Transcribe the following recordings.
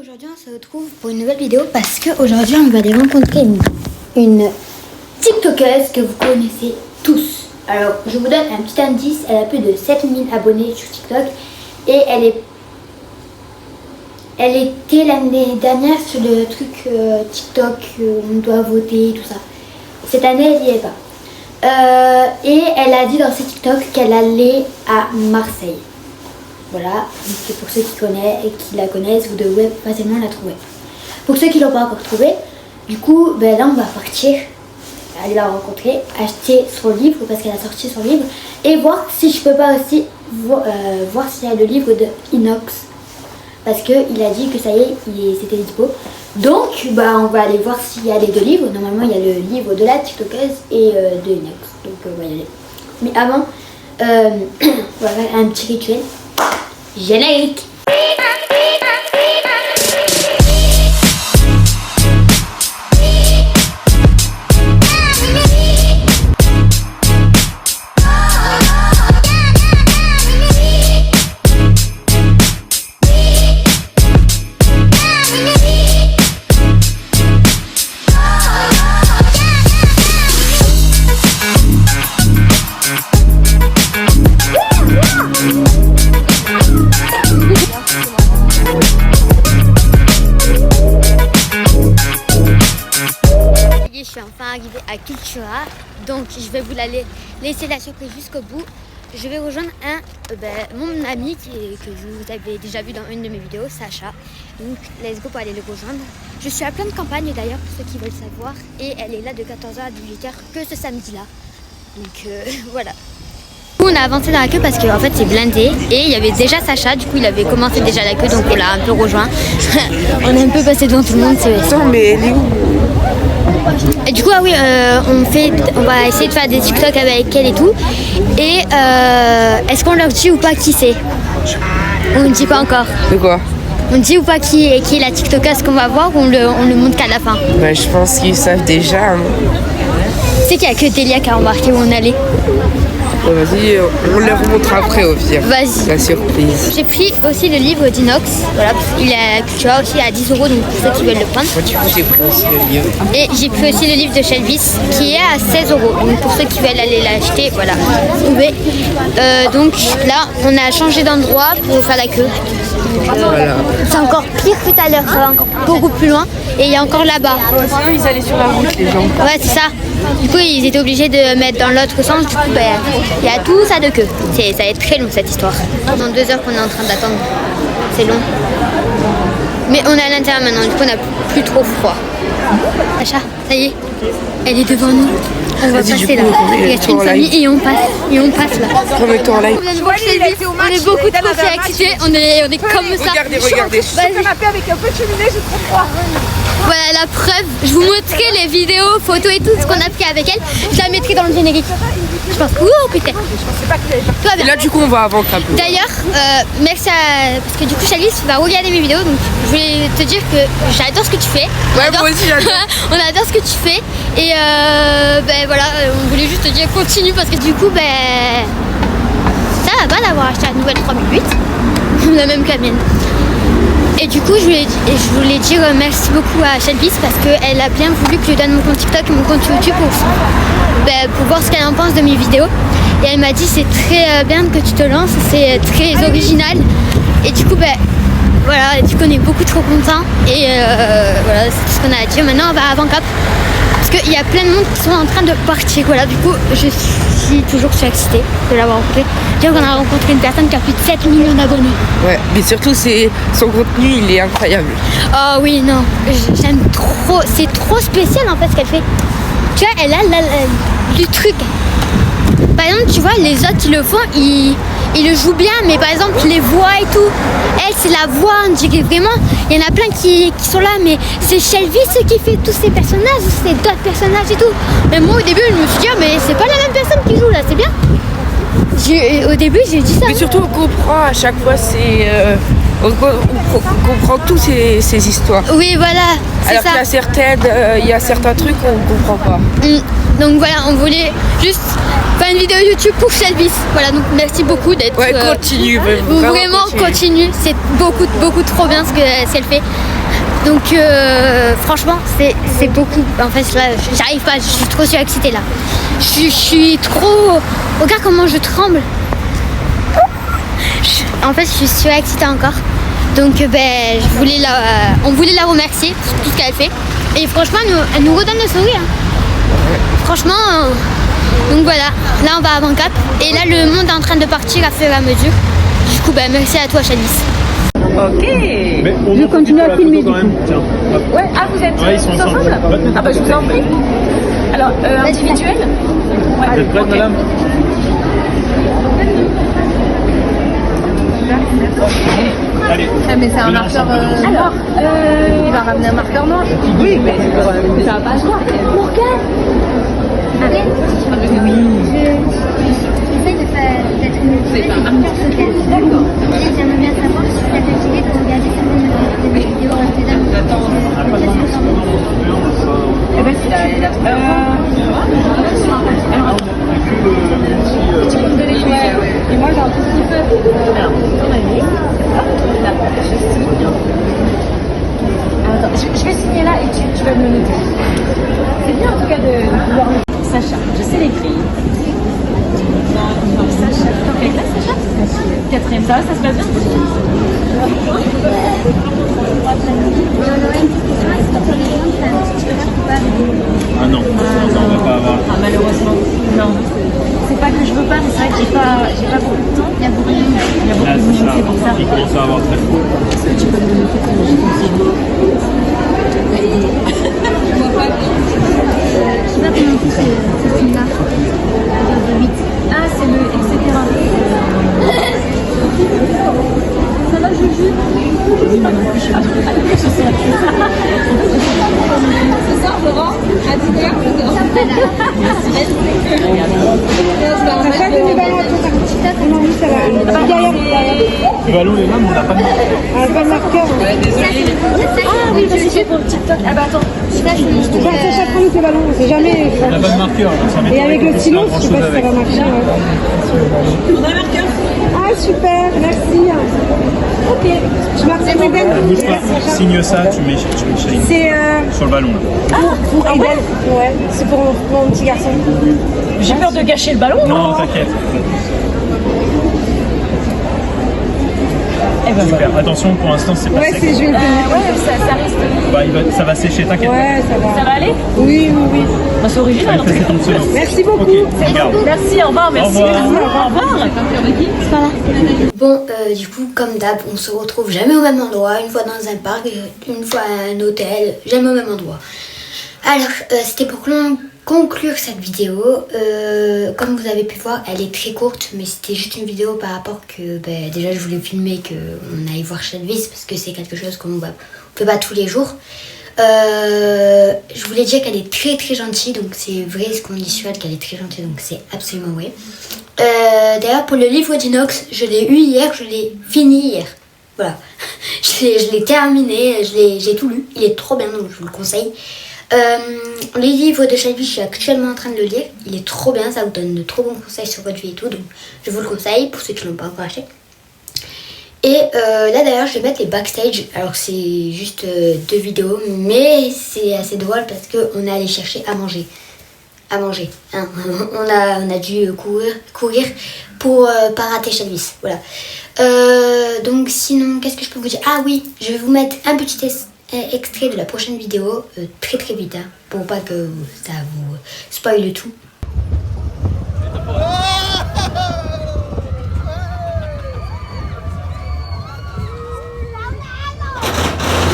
aujourd'hui on se retrouve pour une nouvelle vidéo parce qu'aujourd'hui on va aller rencontrer une TikTokeuse que vous connaissez tous. Alors je vous donne un petit indice, elle a plus de 7000 abonnés sur TikTok et elle était l'année dernière sur le truc TikTok, on doit voter, tout ça. Cette année elle n'y est pas. Et elle a dit dans ses TikTok qu'elle allait à Marseille. Voilà, c'est pour ceux qui la connaissent, vous devez facilement la trouver. Pour ceux qui ne l'ont pas encore trouvée, du coup, là on va partir, aller la rencontrer, acheter son livre parce qu'elle a sorti son livre et voir si je peux pas aussi voir s'il y a le livre de Inox parce qu'il a dit que ça y est, c'était dispo. Donc, on va aller voir s'il y a les deux livres. Normalement, il y a le livre de la TikTokeuse et de Inox. Donc, on va y aller. Mais avant, on va faire un petit rituel. Générique. Je suis enfin arrivée à Cultura, donc je vais vous laisser la surprise jusqu'au bout. Je vais rejoindre mon ami que vous avez déjà vu dans une de mes vidéos, Sacha. Donc let's go pour aller le rejoindre. Je suis à plein de campagne d'ailleurs pour ceux qui veulent savoir et elle est là de 14h à 18h que ce samedi-là. Donc voilà. On a avancé dans la queue parce qu'en fait c'est blindé et il y avait déjà Sacha, du coup il avait commencé déjà la queue donc on l'a un peu rejoint. On est un peu passé devant tout le monde. Attends, mais elle est où? Et du coup on va essayer de faire des TikTok avec elle et tout. Et est-ce qu'on leur dit ou pas qui c'est? On ne dit pas encore. De quoi? On dit ou pas qui est la TikTokeuse qu'on va voir ou on le montre qu'à la fin? Je pense qu'ils savent déjà. C'est qu'il n'y a que Delia qui a remarqué où on allait. Vas-y, on leur montre après au pire. Vas-y. La surprise. J'ai pris aussi le livre d'Inox. Voilà, il est Cultura aussi à 10 €, donc pour ceux qui veulent le prendre. Moi, du coup, j'ai pris aussi le livre. Et j'ai pris aussi le livre de Shelvis qui est à 16 €. Donc pour ceux qui veulent aller l'acheter, voilà, vous pouvez. Donc là, on a changé d'endroit pour faire la queue. Voilà. C'est encore pire que tout à l'heure, ça va encore beaucoup plus loin. Et il y a encore là-bas. Sinon, ils allaient sur la route, les gens. Ouais, c'est ça. Du coup, ils étaient obligés de mettre dans l'autre sens. Du coup, il y a tout ça de queue. Ça va être très long cette histoire. Pendant 2 heures qu'on est en train d'attendre. C'est long. Mais on est à l'intérieur maintenant. Du coup, on n'a plus trop froid. Sacha, ça y est. Elle est devant nous. On va passer là. Il y a une famille et on passe là. Remets-toi en live. On est beaucoup trop excités. On est comme ça. Regardez. Je suis sur le canapé avec un peu de cheminée, j'ai trop froid. Voilà la preuve, je vous montrerai les vidéos, photos et tout ce qu'on a pris avec elle. Je la mettrai dans le générique. Je pense, putain. Toi, Et là, du coup, on va avant un peu. D'ailleurs, merci parce que du coup, Chalice va regarder mes vidéos. Donc, je voulais te dire que j'adore ce que tu fais. Ouais, moi aussi, j'adore. On adore ce que tu fais. Et voilà, on voulait juste te dire continue parce que du coup, ça va pas d'avoir acheté la nouvelle 3008. La même que la mienne. Et du coup, je voulais dire merci beaucoup à Shelvis parce qu'elle a bien voulu que je lui donne mon compte TikTok et mon compte YouTube pour voir ce qu'elle en pense de mes vidéos. Et elle m'a dit c'est très bien que tu te lances, c'est très original. Et du coup, voilà, du coup on est beaucoup trop contents. Et voilà, c'est tout ce qu'on a à dire. Maintenant, on va avant Cap. Parce qu'il y a plein de monde qui sont en train de partir. Voilà, du coup, je suis toujours excitée de l'avoir rencontré. Dire qu'on a rencontré une personne qui a plus de 7 millions d'abonnés. Ouais, mais surtout, son contenu, il est incroyable. Oh oui, non, j'aime trop. C'est trop spécial en fait ce qu'elle fait. Tu vois, elle a du truc. Par exemple, tu vois, les autres, ils le font, ils le jouent bien, mais par exemple, les voix et tout. Elle, c'est la voix, on dirait vraiment. Il y en a plein qui sont là, mais c'est Shelvis qui fait tous ces personnages, ou c'est d'autres personnages et tout. Mais moi, au début, je me suis dit, mais c'est pas la même personne qui joue là, c'est bien. Au début, j'ai dit ça. Mais surtout, on comprend à chaque fois, on comprend tous ces histoires. Oui, voilà. Alors qu'il y a certains trucs qu'on ne comprend pas. Donc voilà, on voulait juste faire une vidéo YouTube pour Shelvis. Voilà, donc merci beaucoup d'être... Ouais, continue. Vraiment continue. C'est beaucoup trop bien ce qu'elle fait. Donc franchement c'est beaucoup. En fait là j'arrive pas, je suis trop surexcitée là. Je suis trop. Regarde comment je tremble. En fait je suis surexcitée encore. Donc on voulait la remercier pour tout ce qu'elle fait. Et franchement elle nous redonne le sourire. Franchement donc voilà, là on va à Van-Cap. Et là le monde est en train de partir à fur et à mesure. Du coup merci à toi Chalice. Ok. Mais Je continue à filmer, quand même. Tiens, hop. Ouais, ah vous êtes Ouais, ils sont ensemble. Ah bah je vous en prie. Alors, individuel. Vous êtes prête, madame? Allez. Ah, mais c'est un Venez marqueur. ensemble. Alors, il va ramener un marqueur noir. Oui, mais ça va pas se voir. Morgane, arrête. Oui. J'essaie d'être une marqueur secret. D'accord. Et j'aimerais bien savoir si tu as décidé de regarder certaines vidéos de tes amis. Eh ben c'est la Et moi, j'ai un tout petit peu. Alors, ton année. Là, je signe. Alors, attends, je vais signer là et tu vas me le noter. C'est bien en tout cas de pouvoir noter. Sacha, je sais l'écrire. Sacha, t'es en quelle classe, Sacha? Quatrième, ça va, ça se passe bien? Ah non, on va pas avoir. Ah, malheureusement, non. C'est pas que je veux pas, mais c'est vrai que j'ai pas beaucoup de temps. Il y a beaucoup de monde. Il y a beaucoup Là, de c'est monde, ça. c'est pour ça. Il commence à avoir très froid. Est-ce que tu peux me le noter pour que je continue? Je sais pas comment on fait ce film-là. Ah, c'est le etc. Ça va, Juju? Oui, moi non plus, je suis Ce soir, je rentre à 10h. T'as pas donné ballon à ton TikTok? Non, oui, ça va. Derrière. Le ballon est là, mais on n'a pas de marqueur. Pas de marqueur. Ah oui, parce que c'est pour le TikTok. Ah bah attends. Bah, Sacha, prends-nous tes ballons, on sait jamais. On n'a pas de marqueur. Donc ça Et avec le stylo, je sais pas si ça va marcher. On a un marqueur. Ah, super, merci. Ok, je marque ça, Bouge pas. Signe ça, tu mets Shane. C'est Sur le ballon là. pour Eden. Ouais, c'est pour mon petit garçon. J'ai peur de gâcher le ballon. Non, t'inquiète. Eh ben Super. Attention, pour l'instant, c'est pas Ouais, sec. c'est, je vais le tenir. Ouais, ça risque. Bah, ça va sécher, t'inquiète. Ouais, ça Ça va. va aller? Oui, oui, oui. Bah, c'est original Allez, en tout fais cas. ton pseudo. Merci beaucoup. Ok, regarde. Merci, au revoir, merci. Au revoir. Au revoir. Bon, du coup, comme d'hab, on se retrouve jamais au même endroit, une fois dans un parc, une fois à un hôtel, jamais au même endroit. Alors, c'était pour conclure cette vidéo. Comme vous avez pu voir, elle est très courte, mais c'était juste une vidéo par rapport que, déjà, je voulais filmer qu'on aille voir Chalice parce que c'est quelque chose qu'on fait pas tous les jours. Je voulais dire qu'elle est très très gentille, donc c'est vrai ce qu'on dit sur elle, qu'elle est très gentille, donc c'est absolument vrai. D'ailleurs, pour le livre d'Inox, je l'ai eu hier, je l'ai fini hier. Voilà, je l'ai terminé, j'ai tout lu, il est trop bien, donc je vous le conseille. Les livres de Chalice, je suis actuellement en train de le lire, il est trop bien, ça vous donne de trop bons conseils sur votre vie et tout, donc je vous le conseille pour ceux qui ne l'ont pas encore acheté. Et là d'ailleurs je vais mettre les backstage, alors c'est juste 2 vidéos, mais c'est assez drôle parce qu'on est allé chercher à manger. Hein. On a dû courir pour pas rater Chalice, voilà. Donc sinon, qu'est-ce que je peux vous dire? Ah oui, je vais vous mettre un petit extrait de la prochaine vidéo, très très vite, hein, pour pas que ça vous spoile tout.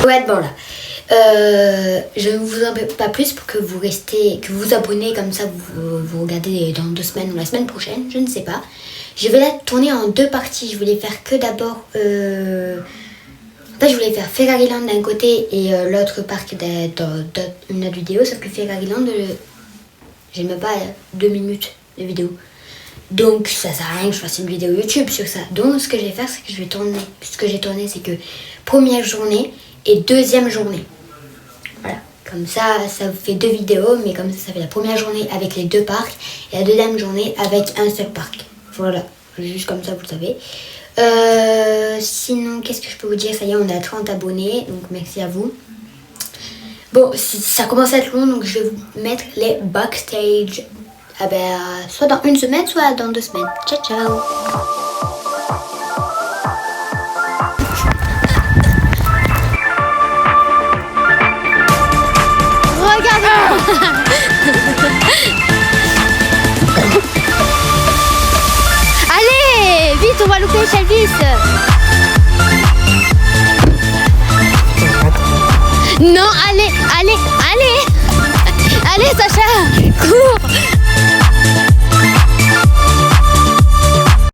Ouais, bon là. Je ne vous en pas plus pour que vous restez, que vous abonnez, comme ça vous regardez dans 2 semaines ou la semaine prochaine, je ne sais pas. Je vais la tourner en 2 parties. Je voulais faire que d'abord. En fait, je voulais faire Ferraryland d'un côté et l'autre parc dans une autre vidéo, sauf que Ferraryland, j'ai même pas 2 minutes de vidéo. Donc ça sert à rien que je fasse une vidéo YouTube sur ça. Donc ce que je vais faire, c'est que je vais tourner. Ce que j'ai tourné, c'est que première journée et deuxième journée. Voilà. Comme ça vous fait 2 vidéos, mais comme ça fait la première journée avec les 2 parcs et la deuxième journée avec un seul parc. Voilà. Juste comme ça, vous le savez. Sinon, qu'est-ce que je peux vous dire? Ça y est, on a 30 abonnés, donc merci à vous. Bon, ça commence à être long, donc je vais vous mettre les backstage. Ah ben, soit dans une semaine, soit dans 2 semaines. Ciao, ciao. Allez, vite, on va louper Elvis. Non, allez, allez, allez. Allez, Sacha, cours.